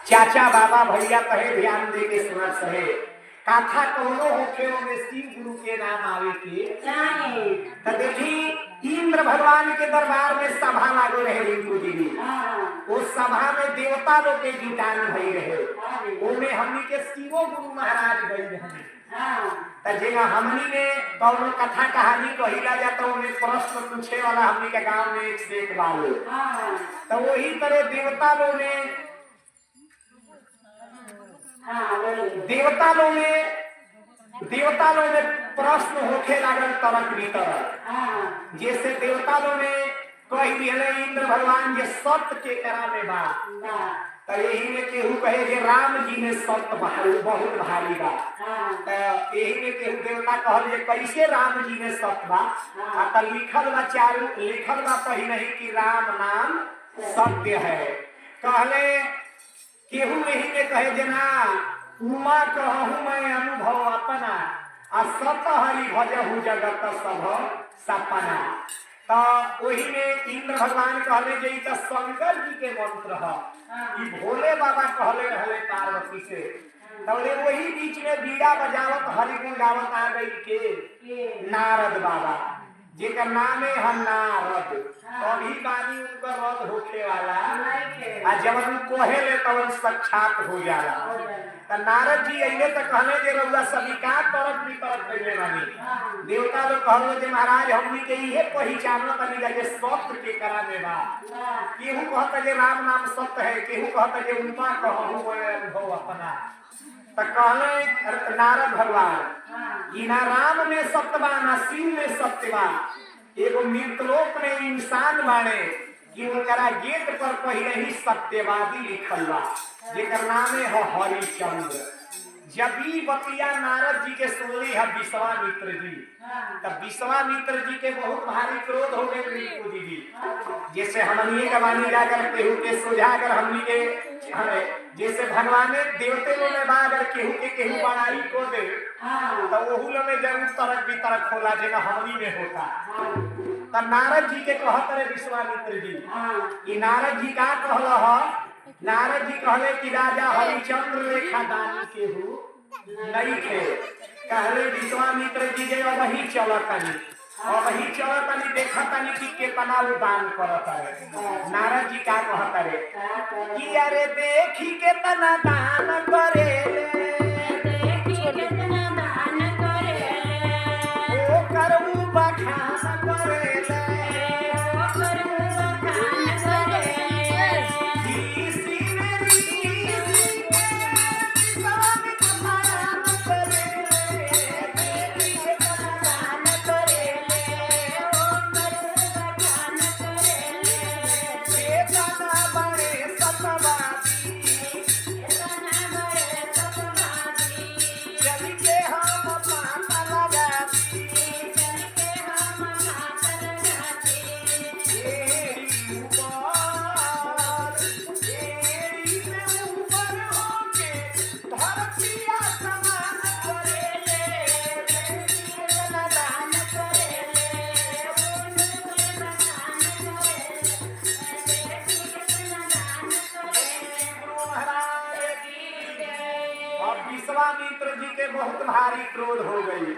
चाचा बाबा भैया कहे ध्यान दे के सुनत सहे कथा कौनो होखे में शिव गुरु के नाम आवे के तो देखी इंद्र भगवान के दरबार में सभा लागो रहे रिंकू जी उस सभा में देवता लोग के जुटान भई रहे ओमे हमनी के शिवो गुरु महाराज गई रहे तो जेगा हमनी ने कौनो कथा कहानी कहिला जाता उन्हें प्रश्न पूछे वाला हमनी के गांव में एक से एक बालो तो वही तरह देवता लोग ने देवता लोग में प्रश्न होखे लागल तरक भीतर जैसे देवता लोग ने कह दिए इंद्र भगवान जे सत्य के करा में बा तो यही में केहू कहे जे राम जी ने सत्य बहुत भारी बा तो यही में केहू देवता कहल जे कैसे राम जी ने सत्य बा तो लिखल बा चारू लिखल बा पहले ही कि राम नाम सत्य है कहले केहू यही में कहे जना उमा कहूँ मैं अनुभव अपना आ सत हरि भजहु जगत सब सपना तो वही में इंद्र भगवान कहले जे तो शंकर जी के मंत्र है भोले बाबा कहले रहले पार्वती से तो वही बीच में बीड़ा बजावत हरिगुण गावत आ गई के नारद बाबा जेकर नाम है नारद अभी बानी उनका रद होखे वाला आ जब हम कोहे ले तब साक्षात हो जाला तो नारद जी अइले तो कहले जे रउआ सभी का तरफ भी तरफ कइले बानी देवता लोग कहलो जे महाराज हमनी के इहे पहचानो तनी जे सत्य के करा में बा केहू कहता जे राम नाम सत्य है केहू कहता जे उमा कहूँ मैं अनुभव अपना तो कहले नारद भगवान ई ना राम में सत्य बा ना शिव में सत्य बा एगो मृतलोक में इंसान बाने कि उनकरा गेट पर पहले ही सत्यवादी लिखल बा जेकर नाम है हरिचंद्र जब भी बतिया नारद जी के सुनली है विश्वामित्र जी तब विश्वामित्र जी के बहुत भारी क्रोध हो गए रिंकू जी जैसे हमनी का वाणी जाकर केहू के सुझाकर हमनी के जैसे भगवान देवते लोग में अगर केहू बड़ाई को दे तो वहू लोग में जरूर तरक भी तरक होला जेगा हमनी में होता तो नारद जी के कहत रहे विश्वामित्र जी कि नारद जी का कहला है नारद जी कहले कि राजा हरिचंद्र रेखा दानी केहू नहीं थे कहले विश्वामित्र जी जे वही चलतनी और वही चलतनी देखतनी कि केतना दान करत है नारद जी का कहत रे कि अरे देखी केतना दान करे ओ करू बखान करे विश्वामित्र जी के बहुत भारी क्रोध हो गई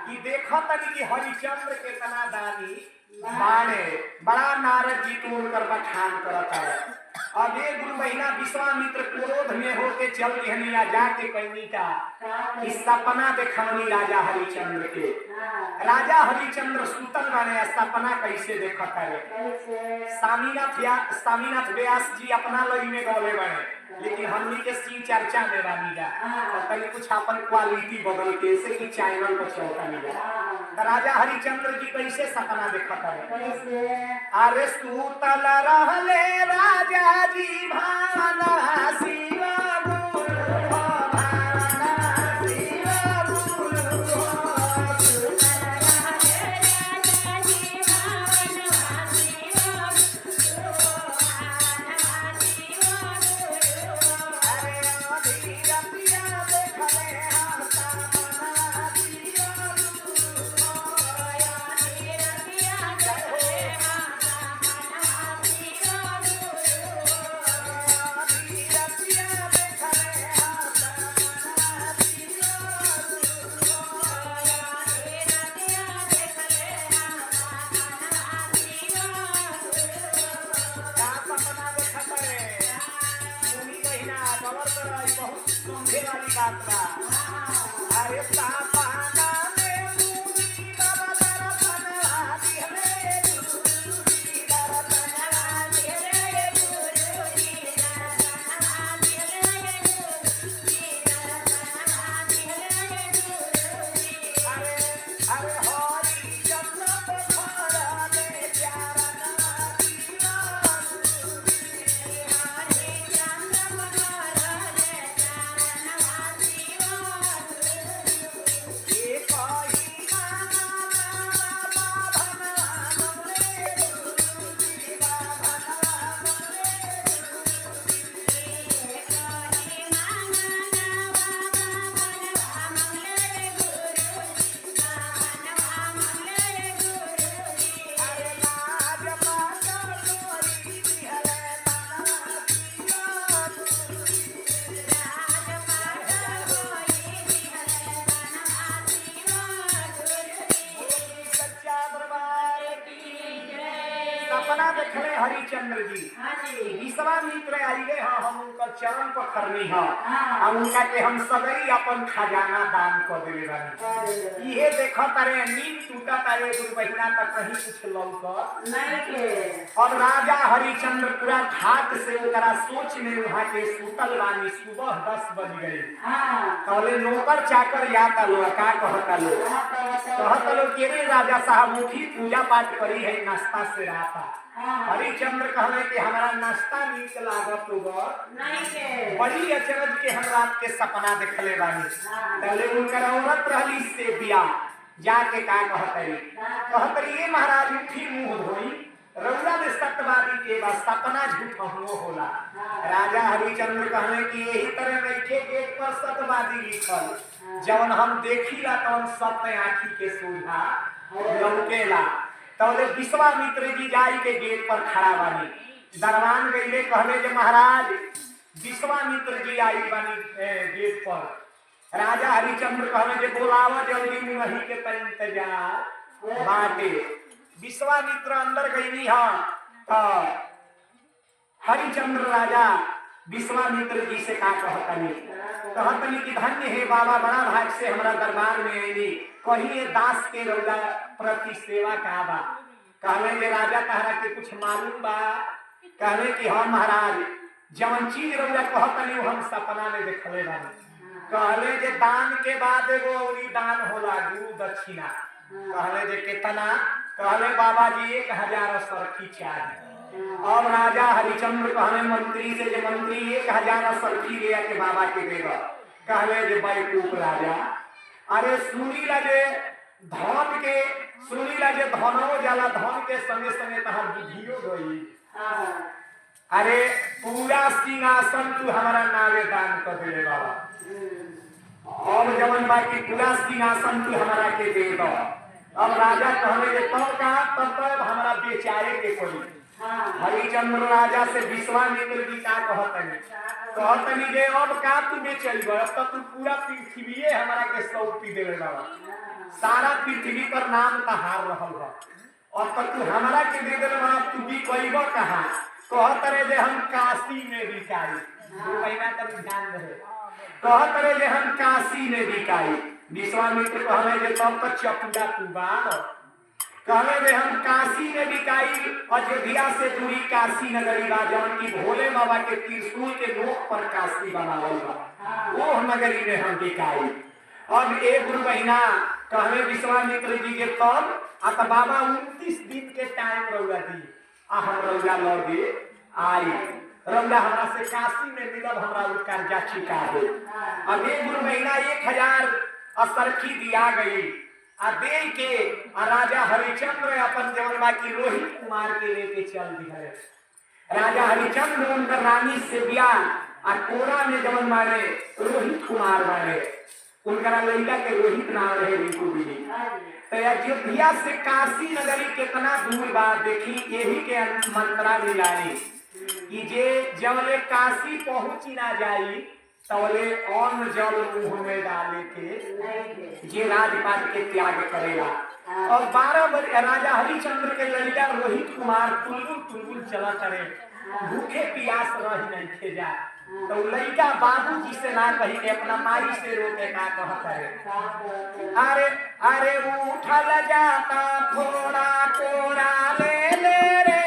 कि देखो तनी कि हरिचंद्र के तना दानी बाणे बड़ा नारद जी को उनकर बखान करता है अब एक गुरु महीना विश्वामित्र क्रोध में होके चल रहनिया जाके कहनी का इस सपना देखवनी राजा हरिचंद्र के राजा हरिचंद्र सुतल बाने सपना कैसे देखता है स्वामीनाथ व्यास जी अपना लई में गौले बने लेकिन हमनी के सी चर्चा में बानी जा तनी कुछ अपन क्वालिटी बदल के से कि चैनल पर चलता नहीं जा राजा हरिचंद्र जी कैसे सपना देखता है अरे सुतल रहले राजा जी भाना शिव गुरु भाना शिव गुरु कवर कराई बहुत समझे वाली बात बा। अरे सपना में मुनी बाबा दर्शनवा दिहले गुरुजी दर्शनवा दिहले गुरुजी दर्शनवा दिहले गुरुजी दर्शनवा दिहले गुरुजी। अरे अरे हरि चंद्र पे खड़ा ले प्यारा सपना देखले हरिचंद्र जी विश्वामित्र आइले हम उनकर चरण पखरनी हम उनका के हम सदैव अपन खजाना दान कर देले बानी। इहे देखत रे नींद टूटा तारे दुर्बहिना तक कहीं कुछ लौक नहीं के। और राजा हरिचंद्र पूरा ठाट से ओकरा सोच में वहां के सुतल बानी। सुबह 10 बज गई। कहले नौकर चाकर याता लो का कहता लो के रे राजा साहब मुखी पूजा पाठ करी है नाश्ता से राता। हरिचंद्र कहले कि हमारा नाश्ता नीक लागत नहीं के। बड़ी अचरज के हम रात के सपना देखले बानी। पहले उनकर औरत रहली से बिया जाके का कहतरी ये महाराज उठी मुंह धोई रउरा में सत्यवादी के बा सपना झूठ हो होला। राजा हरिचंद्र कहले कि यही तरह नइखे गेट पर सत्यवादी लिखल जवन हम देखीला तवन सत्य आँखी के सोझा लौकेला। तौले विश्वामित्र जी जाई के गेट पर खड़ा बानी। दरबान गईले कहले जे महाराज विश्वामित्र जी आई बानी गेट पर। राजा हरिचंद्र कहले जे बोलावा जल्दी मुंही के त इंतजार बाटे। विश्वामित्र अंदर गईली हरिचंद्र राजा विश्वामित्र जी से का कहतनी कि धन्य है बाबा बड़ा भाग से हमारा दरबार में आईली कहिए दास के रौदा प्रति सेवा का बा। कहले जे राजा तहरा के कुछ मालूम बा। कहले कि हम महाराज जवन चीज रौदा कहतनी हम सपना में देखले बानी। कहले जे दान के बाद एगो औरी दान होला गुरु दक्षिणा। कहले जे कितना? कहले बाबा जी 1000 सरखी चाहिए। और राजा हरिचंद्र कहले मंत्री से जे मंत्री 1000 सरखी ले के बाबा के देगा। कहले जे बैकूफ राजा अरे सुनीला जे धन के सुनीला जे धनो जाला धन के संगे संगे तहार बुद्धियो गई। अरे पूरा सिंहासन तू हमारा नावे दान कर दे बाबा। और जवन बाकी पूरा सिंहासन तू हमारा के दे दो। अब राजा कहले जे तब हमारा बेचारे के पड़ी। हरिचंद्र राजा से विश्वामित्र जी का कहतनी जे अब का तू बेचैबा तब तू पूरा पृथ्वी हमारा के सौंपी देले बाबा। सारा पृथ्वी पर नाम तहार रहल बा और तब तू हमारा के दे देले बाबा। तू भी कइबो कहां? कहतरे जे हम काशी में बिकाई। महीना तक ध्यान रहे। कहतरे जे हम काशी में बिकाई। विश्वामित्र कहले जे तब तक चपुड़ा तू बान। कहले जे हम काशी में बिकाई। अयोध्या से दूरी काशी नगरी बा जवन की भोले बाबा के त्रिशूल के नोक पर काशी बनावल बा। वो नगरी में हम बिकाई। अब एक गुरु महीना कहले विश्वामित्र जी के तब बाबा 29 दिन के टाइम रौदा दी। हम रौदा लगे आई रौदा हमरा से काशी में मिलब हमरा कर्जा चुका दे। अब एक गुरु महीना 1000 सरखी दिया गई। दे के राजा हरिचंद्र अपन जवन बाकी रोहित कुमार के लेके चल दिए। राजा हरिचंद्र उनकर रानी से बियाह कोरा में जवन मारे रोहित कुमार मारे उनका लड़का के रोहित नाम रहे रिंकू बिली। तो अयोध्या से काशी नगरी कितना दूर बा देखी। यही के मंत्रा मिलाई कि जे जवले काशी पहुंची ना जाई तवले अन्न जल मुंह में डाले के जे राजपाट के त्याग करेगा। और 12 बजे राजा हरिचंद्र के लड़का रोहित कुमार तुलबुल तुलबुल चला करे भूखे प्यास रह नहीं थे जा तो लड़का बाबूजी से ना कही के अपना माई से रोके का कह करे अरे अरे उठल जाता थोड़ा कोरा ले ले रे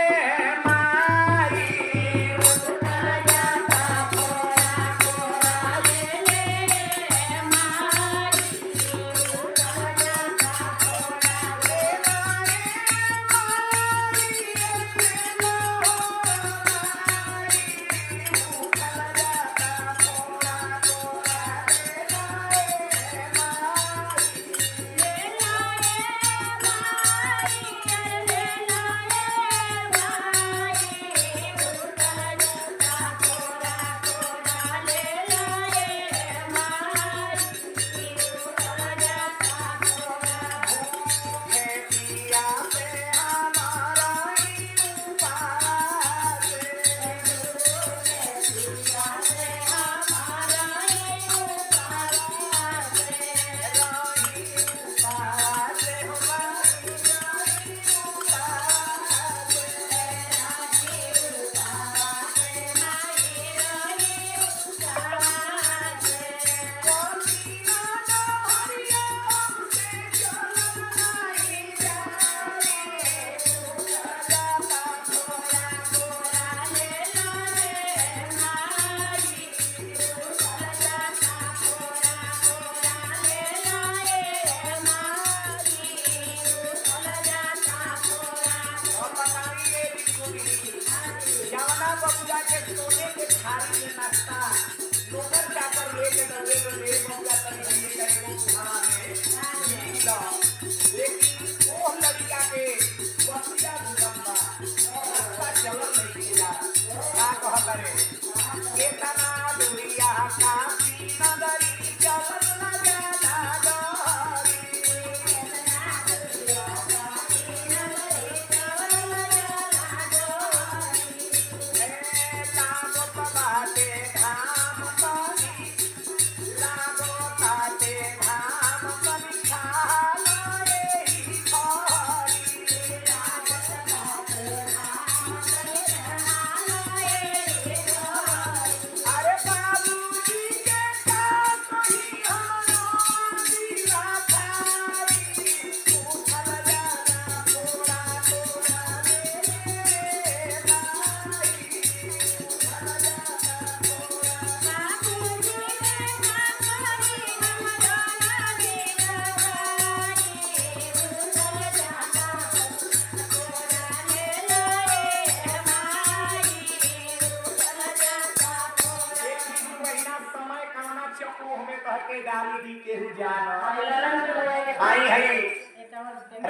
आई है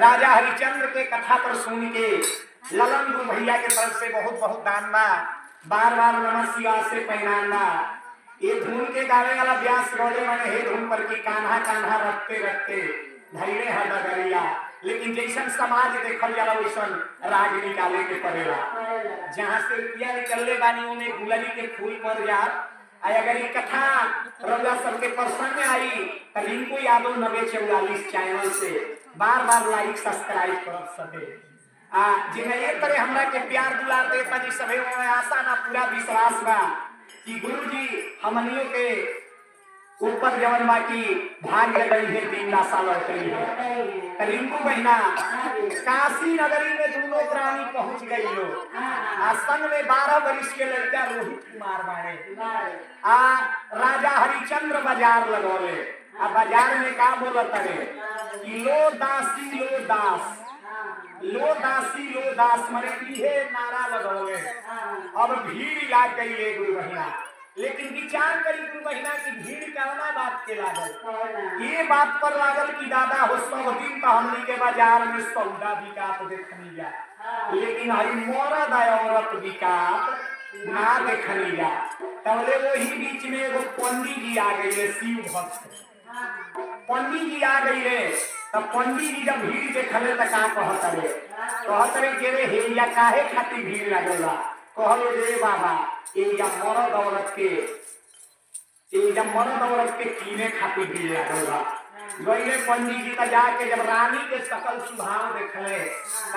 राजा हरिचंद्र के कथा पर सुन के ललन गुरु भैया के तरफ से बहुत बहुत दान बा बार बार नमः शिवाय से पहनान बा ये धुन के गावे वाला व्यास गौड़े मैंने हे धुन पर की कान्हा कान्हा रखते रखते धैर्य है डगरिया लेकिन जैसन समाज देखल जाला वैसन राग निकाले के पड़ेला जहाँ से रुपया निकलले बानी उन्हें गुलरी के फूल पर जा अगर ये कथा रउआ सबके प्रसन्न आई तो रिंकू यादव 9044 चैनल से बार बार लाइक सब्सक्राइब कर सके जिन्हें ये तरह हमरा के प्यार दुलार देता जी सभी में आशा ना पूरा विश्वास बा कि गुरु जी हमनियों के ऊपर जवन बाकी भाग गई है 3 लाशा लौट गई है रिंकू बहना काशी नगरी में दोनों प्राणी पहुंच गई लोग संग में 12 वर्ष के लड़का रोहित कुमार बाड़े राजा हरिचंद्र बाजार लगौले बाजार में का बोलत रे कि लो दासी लो दास लो दासी लो दास मरे ये नारा लगौले अब भीड़ लाग गई है गुरु बहिना लेकिन विचार करी गुरु बहिना की भीड़ कौना बात के लागल ये बात पर लागल कि दादा हो सब दिन तो हमनी के बाजार में सौदा बिकात देखनी जा लेकिन हई मरद औरत बिकात ना देखनी जा तबले वही बीच में एगो पंडित जी आ गई है शिव भक्त पंडित जी आ गई है तब पंडित जी जब भीड़ देखले त का कहत रे के रे हे या काहे खातिर भीड़ लागला कहलो रे बाबा या मरद औरत के कीने खातिर भीड़ लागला गईले पंडित जी का जाके जब रानी के सकल स्वभाव देखले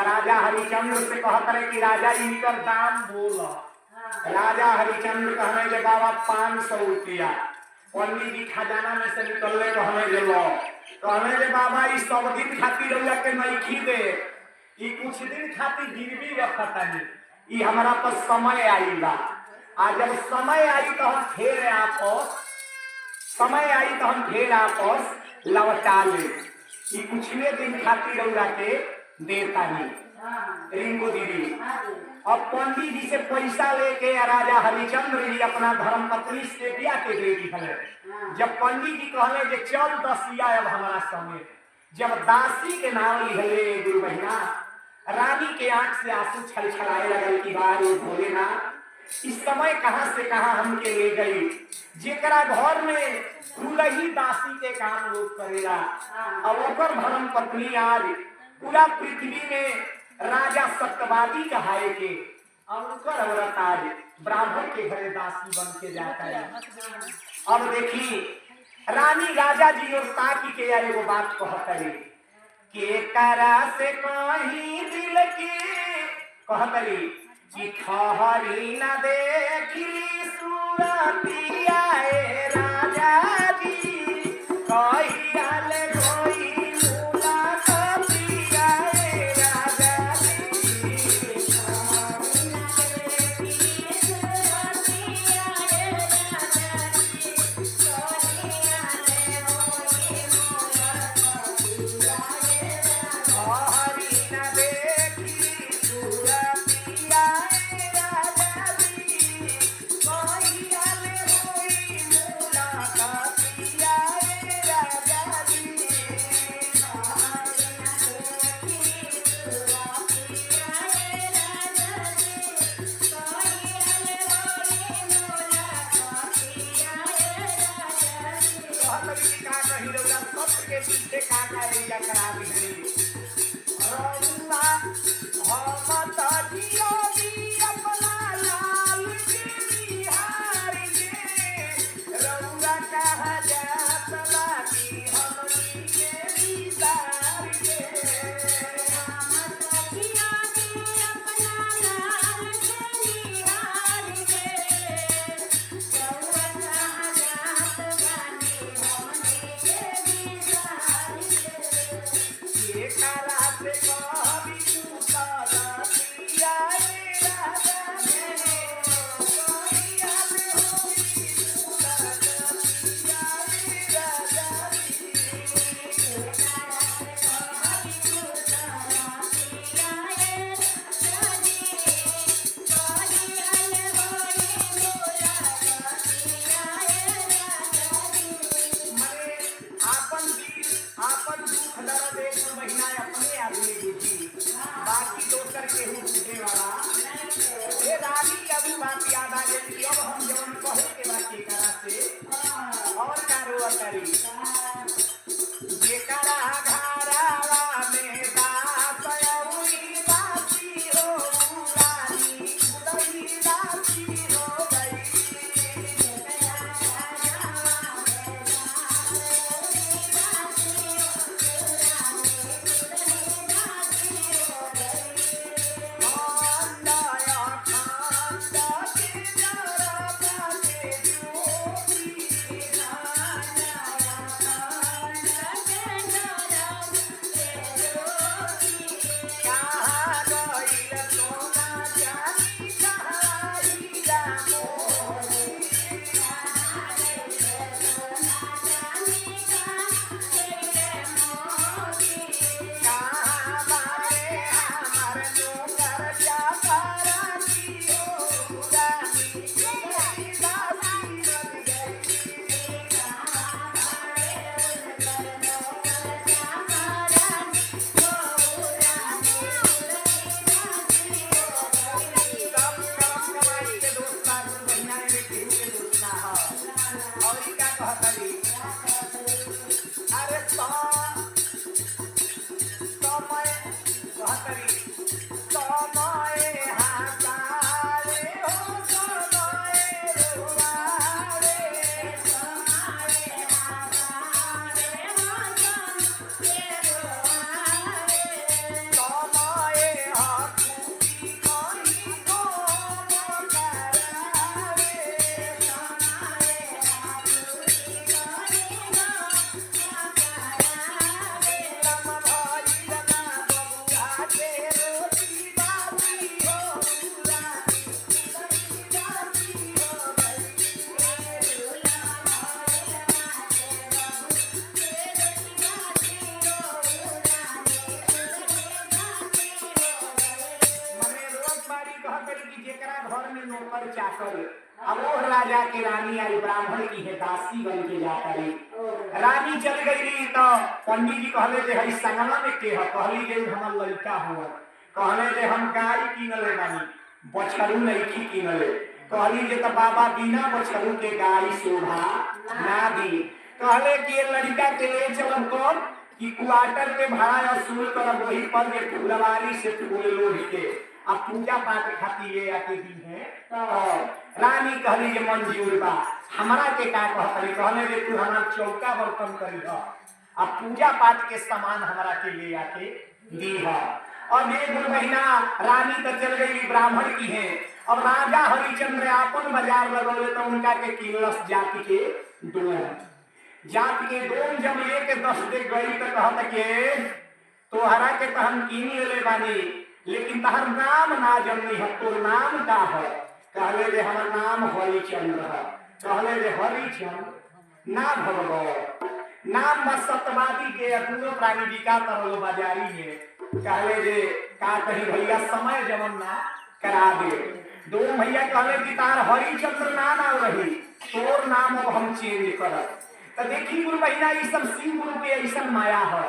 राजा हरिचंद्र से कहत रहे कि राजा इनकर दाम बोल राजा हरिचंद्र कहने के बाबा 500 रुपया पंडित जी खजाना में से निकलने कहने के लो कहने के बाबा इस सब दिन खातिर रउआ के नहीं दे ई कुछ दिन खातिर गिरवी रखतानी ई हमारा पर समय आईला आ जब समय आई तो हम फिर आपस समय आई तो हम फिर आपस लौटा ले ई कुछने दिन खातिर रउआ के देता नहीं रिंकू दीदी अब पंडित जी से पैसा लेके राजा हरिचंद्र जी अपना धर्म पत्नी से ब्याह के दे दी जब पंडित जी कहले जे चल दसिया अब हमारा समय जब दासी के नाम लिखले गुरु बहिना रानी के आंख से आंसू छलछलाए लगल कि बारे भोलेनाथ इस समय कहां से कहां हमके ले गई जेकरा घर में खुलही दासी के काम लोग करेला अब ओकर धर्म पत्नी आज पूरा पृथ्वी में राजा सत्यवादी कहाए के और उनकर औरत आज ब्राह्मण के घरे दासी बन के जाता है। अब देखी रानी राजा जी और ताकी के यार वो बात कहतरी के करा से कहीं दिल के कहतरी कि ठहरी न देखली सूरतिया ए राजा जी कही आले कोई कर अब वो राजा के रानी आई ब्राह्मण की है दासी बन के जाता रही। रानी चल गई तो पंडित जी कहले जे हई संगमा में के ह कहली जे हमर लड़का हुआ कहले जे हम गाय किनले बानी बछरू लड़की किनले कहली जे तो बाबा बिना बछरू के गाय शोभा ना दी कहले कि ये लड़का के ले चलब कौन कि क्वार्टर के भाड़ा वसूल करब वही पर जे फुलवारी से फूल लोढ़ के अब पूजा पाठ खातिर ये आके दी है तो रानी कहली जे मंजूर बा हमरा के का कहतरी कहले जे तू हमरा चौका बर्तन करी ह अब पूजा पाठ के सामान हमरा के ले आके दी है। और एक महीना रानी तो चल गई ब्राह्मण की है। अब राजा हरिचंद्र अपन बाजार लगौले तो उनका के किलस जाति के डोम जाति के डोम जब एक 10 दे गई तो कहत के तोहरा के तो हम कीन ले बानी लेकिन तहर नाम ना जननी है तो नाम का है कहले जे हमर नाम हरिचंद्र है कहले जे हरिचंद्र ना भगवो नाम बस सत्यवादी के अपूर्व प्राणी जी का तरल बाजारी में कहले जे का कही भैया समय जमन ना करा दे दो भैया कहले कि तार हरिचंद्र ना रही तोर नाम अब हम चेंज करब तो देखी गुरु महीना ये सब शिव गुरु के ऐसा माया है।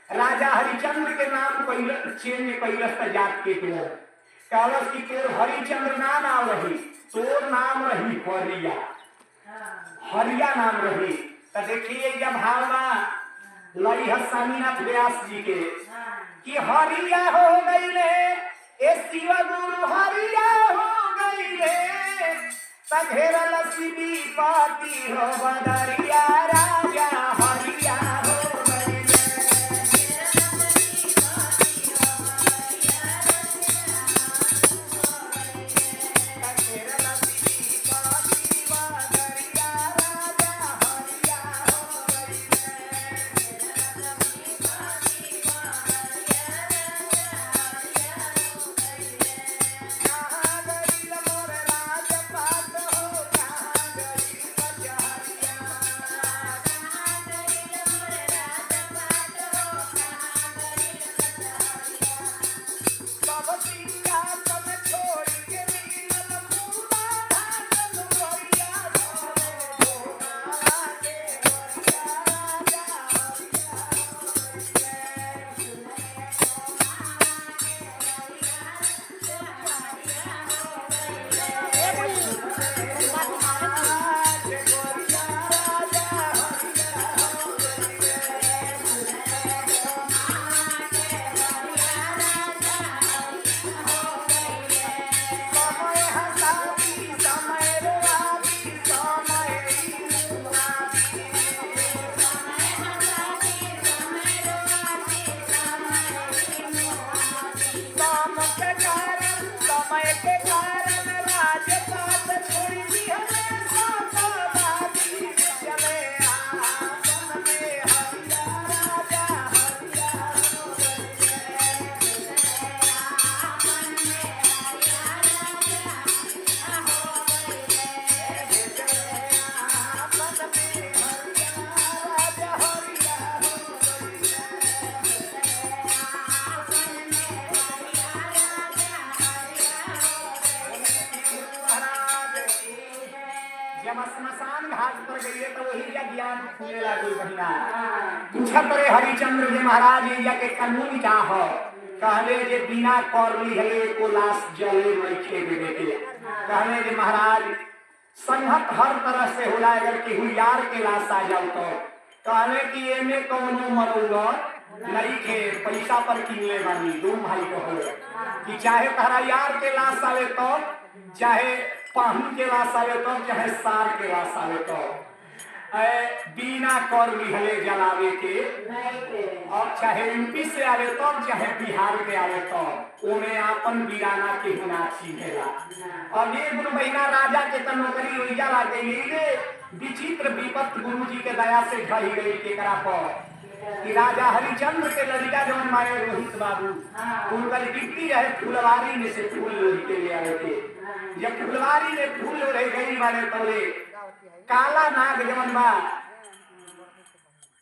राजा हरिचंद्र के नाम चेंज कैलस जात के तो कहलस कि तोर हरिचंद्र ना रही तोर नाम रही हरिया हरिया नाम रही। तो देखिए जब भावना लड़ी है स्वामीनाथ व्यास जी के कि हरिया हो गई रे ए शिव गुरु हरिया हो गई रे सघेरल शिवी पाती हो बदरिया राजा हरिया हो गई हरिचंद्र जी महाराज के कानून का हो कहले जे बिना करली है को लाश जले रखे देवे के कहले जे महाराज संघत हर तरह से होला अगर केहू यार के लाश आ जाओ तो कहले कि एमे कौनो मरौगा नहीं के पैसा पर किनले बानी दो भाई कहले कि चाहे तहरा यार के लाश आवे तो चाहे पाहुन के लाश आवे तो चाहे सार के लाश आवे तो बिना कर लिहले जलावे के और चाहे यूपी से आवे तो चाहे बिहार के आवे तो ओमे आपन वीराना के हुना छीनेला। और ये गुरु महीना राजा के त नौकरी उइजा लागे रे विचित्र विपत गुरु जी के दया से ढही गई के करा पर कि राजा हरिचंद्र के लड़का जवन मारे रोहित बाबू उनका गिट्टी रहे फुलवारी में से फूल लोढ़ के ले आए थे। जब फुलवारी में फूल लोढ़े गई मारे तले काला नाग जवन बा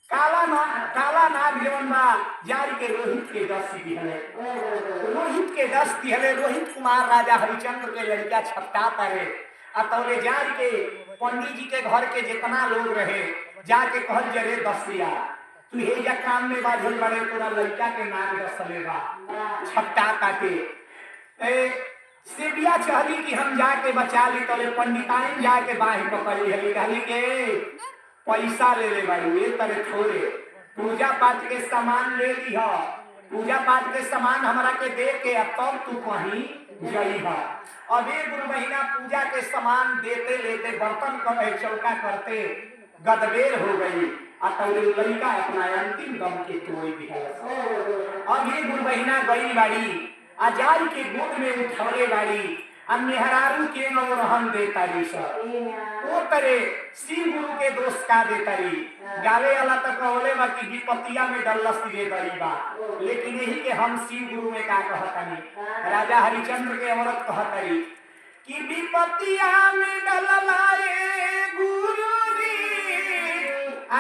काला नाग जवन बा जारी के रोहित के 10 दिहले रोहित के 10 दिहले रोहित कुमार राजा हरिचंद्र के लड़का छपटा पड़े तौले जाए के पंडित जी के घर के जितना लोग रहे जाके कहल जरे दसिया तू हे जा काम में बाझल बड़े तोरा लड़का के नाम दसलेगा छपटा काटे सेबिया चाहली कि हम जाके बचा ली तोले पंडिताइन जाके बाही पकड़ी है कहली के पैसा ले ले भाई ये तरह थोड़े पूजा पाठ के सामान ले ली है पूजा पाठ के सामान हमरा के दे के तब तू कहीं गई है। अब एक महीना पूजा के सामान देते लेते बर्तन कर चौका करते गदबेर हो गई लड़का अपना अंतिम दम के तोड़ दिया। अब एक महीना गई बाड़ी आजाई के गोद में उठौले बाड़ी मेहरारू के रहन दे तारी वो करे शिव गुरु के दोष का दे तारी गावे वाला तो कहले बा कि विपतिया में डल्लस दे दरी बा लेकिन यही के हम शिव गुरु में का कहतनी राजा हरिचंद्र के औरत कहतरी कि विपतिया में डललाए गुरु जी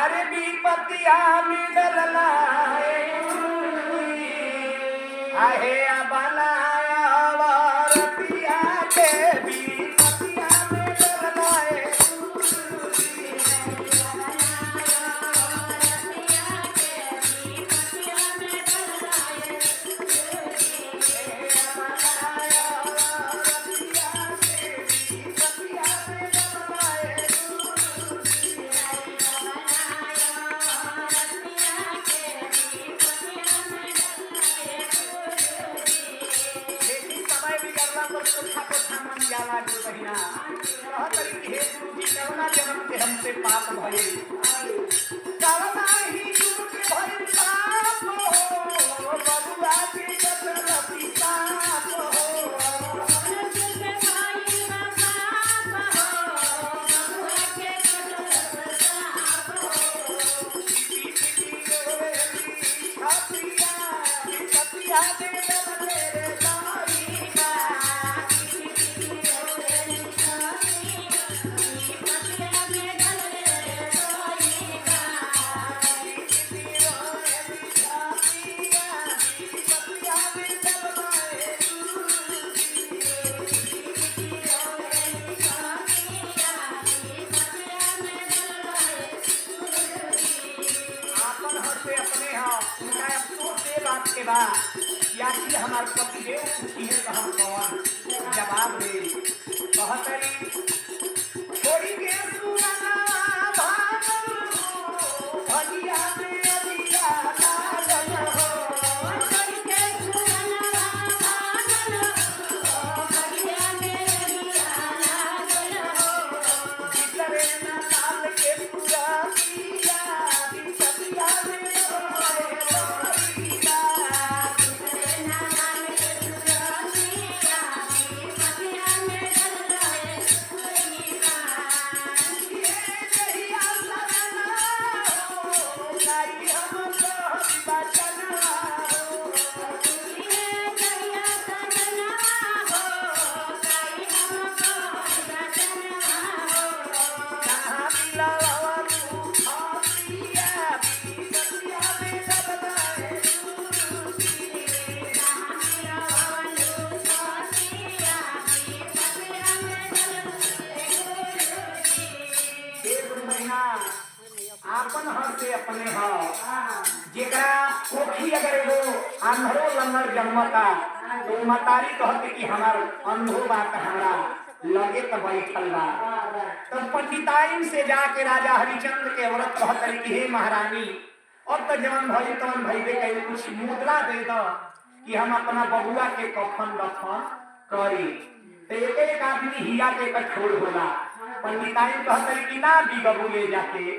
अरे विपतिया में डललाए गुरु जी आहे बनाया वारतिया के विपतिया में डललाए गुरु जी हमसे पाप भइल कवना ही जुग भइल पाप हो बबुआ के जतरती पाप हो छतिया दे मेरे या कि हमारे पतिदेव पूछी है तो हम कौन जवाब दे कहतरी छोड़ी के सुना भागल हो भजिया में अदिया लागल हो छोड़ी के सुना भागल हो भजिया में अदिया लागल हो जितरे ना लाल के पूरा पिया बिचतिया में अपने हो जेकरा कोखी अगर एगो अंधरो लंगर जन्मता तो मतारी कहते कि हमार अंधो बात हमारा लगे तो बैठल बा तो पंडिताइन से जाके राजा हरिचंद्र के औरत कहते कि हे महारानी अब तो जवन भई तवन भईबे कहीं कुछ मुद्रा दे दो कि हम अपना बबुआ के कफन दफन करी तो एक आदमी हिया के कठोर होला पंडिताइन कहते कि ना भी बबू ले जाके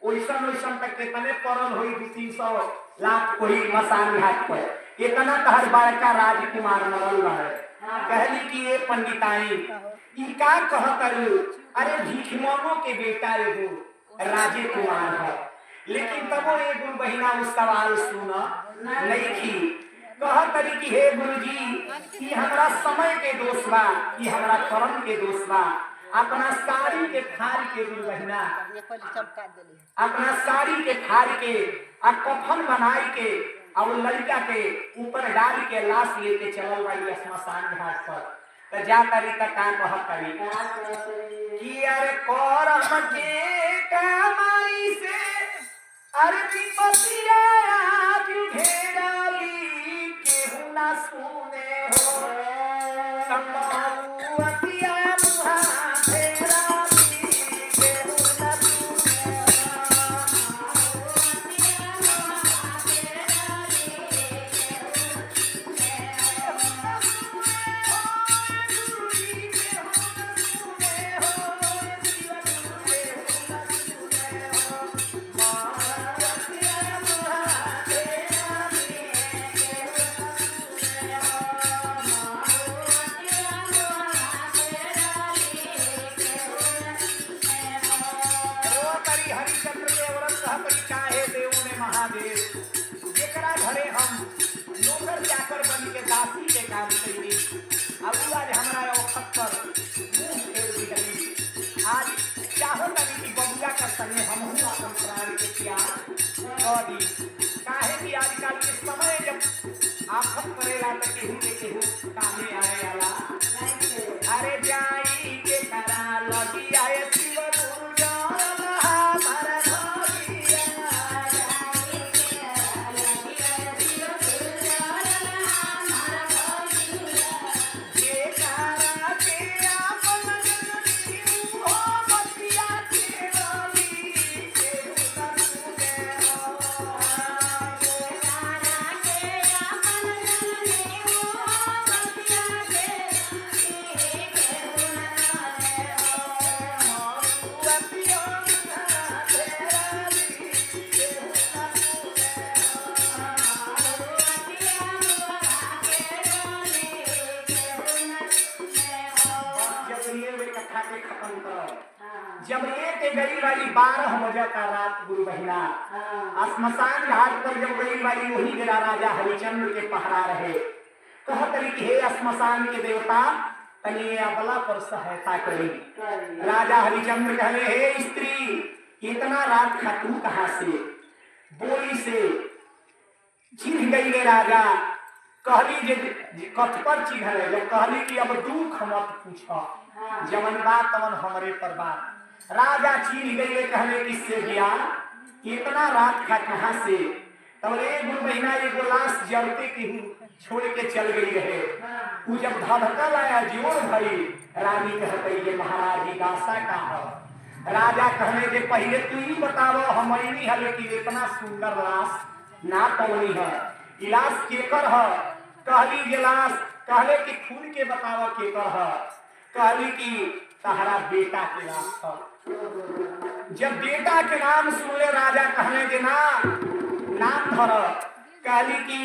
ओइसन तक कितने परल होई 200 लाख कोई मसान घाट पर इतना तहर बड़का राजकुमार मरल रहे कहली कि ये पंडिताई ई का कहतरू अरे भीखमोनो के बेटा एगो राजे कुमार है लेकिन तबो एगो बहिना उस सवाल सुना नहीं थी कहतरी कि हे गुरुजी ई हमरा समय के दोष बा ई हमरा कर्म के दोष बा अपना साड़ी के फाड़ के बहिना अपना साड़ी के फाड़ के आ कफन बनाई के और लड़का के ऊपर डाल के लाश लेके चलल बाई स्मशान घाट पर तो जा तारी त का कह तारी कि अरे करम के कमाई से अरे विपतिया आज घेराली केहू ना सुने हो तम्बाउतिया मुहा घेराली केहू ना सुने हरिचंद्र के व्रत कहत काहे देव में महादेव जेकरा घरे हम नौकर चाकर बन के दासी के काम कइली अब आज हमरा औखत पर मुंह फेर दिगली आज चाहो तनी कि बबुआ का संगे हमहू अपन प्राण के त्याग करी काहे कि आजकल के समय जब आफत पड़ेला त केहू कामे आए आला अरे जाई के करा लगी आए शिव दुर्गा जब एक गई वाली 12 बजे का रात गुरु बहिना श्मशान घाट पर जब गई वाली वही मेरा राजा हरिचंद्र के पहरा रहे कहत रही कि हे श्मशान के देवता तनी अबला पर सहायता करी राजा हरिचंद्र कहले हे स्त्री इतना रात खातू कहाँ से बोली से चिन्ह गई ले राजा कहली जे कथ पर चिन्ह है जब कहली कि अब दुख मत पूछो जवन बात तवन हमरे पर बात राजा चिन्ह गई कहले किससे गया इतना रात का कहाँ से तब एक महीना एगो लाश जलते के छोड़ के चल गई रहे वो जब धधकल आया जोर भई रानी कहते ये महाराज दासा का है राजा कहने के पहले तू ही बताओ हम नहीं है लेकिन इतना सुंदर लाश ना पवनी है इलाज केकर है कहली जे लाश कहले कि खून के बताओ केकर है कहली कि तहरा बेटा के लाश है जब बेटा के नाम सुनले राजा कहने के ना नाम धर कहली की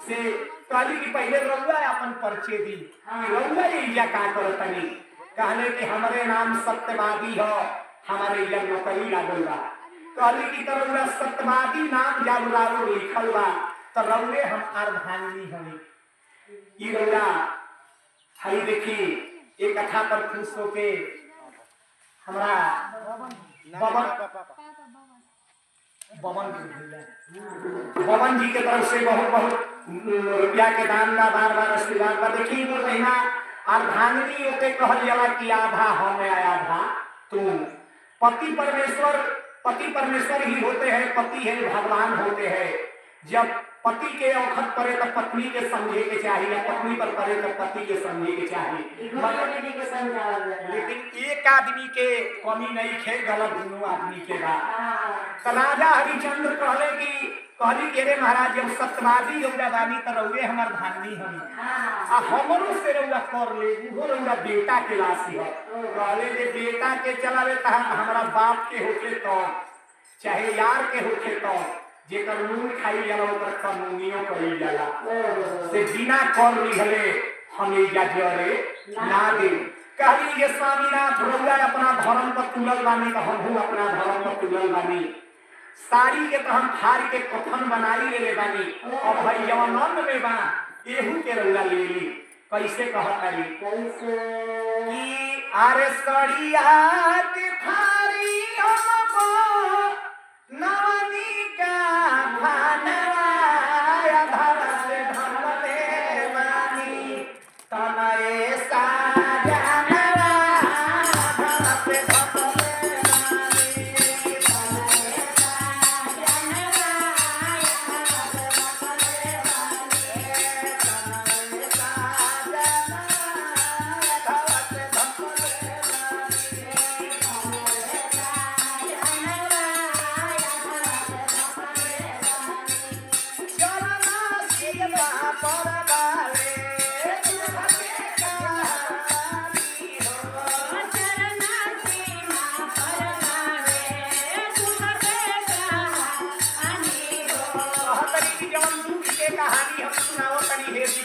से कहली की पहले रउआ अपन परिचय दी रउआ इजा का करतनी कहले कि हमारे नाम सत्यवादी हो हमारे इजा नौकरी लागल बा कहली की तरह सत्यवादी नाम जागुरारो लिखल बा तो रउए हम अर्धांगिनी हमी ई रउआ हई देखी एक कथा पर खुश होके हमरा बबन जी के तरफ से बहुत बहुत रुपया के दान बा बार बार आशीर्वाद बा देखी वो महीना अर्धांगिनी होते कहल जाला कि आधा हम आधा तू पति परमेश्वर ही होते हैं पति है भगवान होते हैं जब पति के औखत पड़े तो पत्नी के समझे के चाहिए पत्नी पर पड़े तो पति के समझे के चाहिए लेकिन एक आदमी के कमी नहीं खे गलत दोनों आदमी के बाद तो राजा हरिचंद्र कहली के रे महाराज जब सत्यवादी रउआ बानी तो रउए हमार धानी हमी आ हमरो से रउआ कर ले वो रउआ बेटा के लाशी है कहले जे बेटा के चलावे त हमारा बाप के होके तो चाहे यार के होके तो जेकर नून खाई जाला ओकर कानूनियो करी जाला से बिना कर लिहले हमें जरे ना दे कहली ये स्वामीनाथ रउआ अपना धर्म पर तुलल बानी तो हमहू अपना धर्म पर तुलल बानी साड़ी के तो हम फाड़ के कफन बनाई ले बानी और भाई जवान में बा एहू के रउआ ले ली कैसे कहतारी कैसे कि अरे सड़िया के फाड़ी हमको नवनी का खाना धर से धर ले बानी तनए सा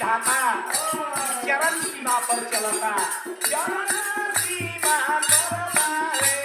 विधाता चरण सीमा पर चलता चरण सीमा पर मारे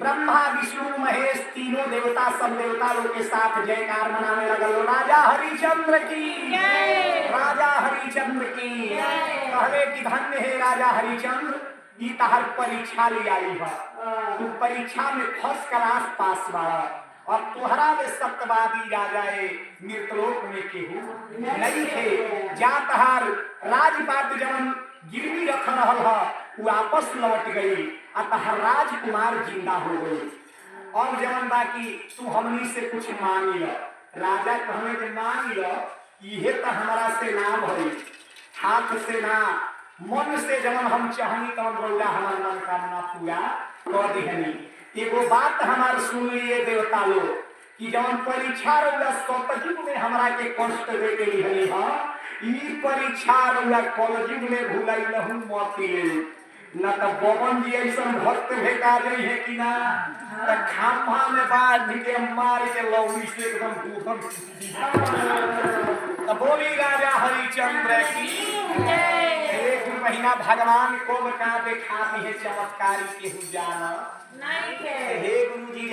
ब्रह्मा विष्णु महेश तीनों देवता सब देवता लोग के साथ जयकार मनाने लगल। राजा हरिचंद्र की राजा हरिचंद्र की कहले कि धन्य है राजा हरिचंद्र, ई तहर परीक्षा ले आई है, तू परीक्षा में फर्स्ट क्लास पास बाड़ा और तुहरा में सत्यवादी राजा मृतलोक में केहू नहीं थे। जा तहार राजपाट जवन गिरवी रख रहल है वापस लौट गई और तहार राजकुमार जिंदा हो गई। और जवन बाकी तू हमनी से कुछ मांगी ल। राजा कहने के मांगी ल, इहे तो हमारा से ना भई, हाथ से ना मन से जवन हम चाहनी तवन रौला हमार मनोकामना पूरा कर दिहनी। एगो बात हमार सुन लिए देवता लोग कि जवन परीक्षा रौला सतयुग में हमरा के कष्ट दे के लिहली ह, ई परीक्षा रौला कलयुग में भुलाई लहू मत ले न तो बबन जी ऐसा भक्त भेटा गई है कि ना तो खामा में बाढ़ के मार के लौड़ी से एकदम दूधम। तो बोली राजा हरिचंद्र की एक महीना भगवान को बता दिखाती है चमत्कारी के जाना नहीं है। हे गुरु जी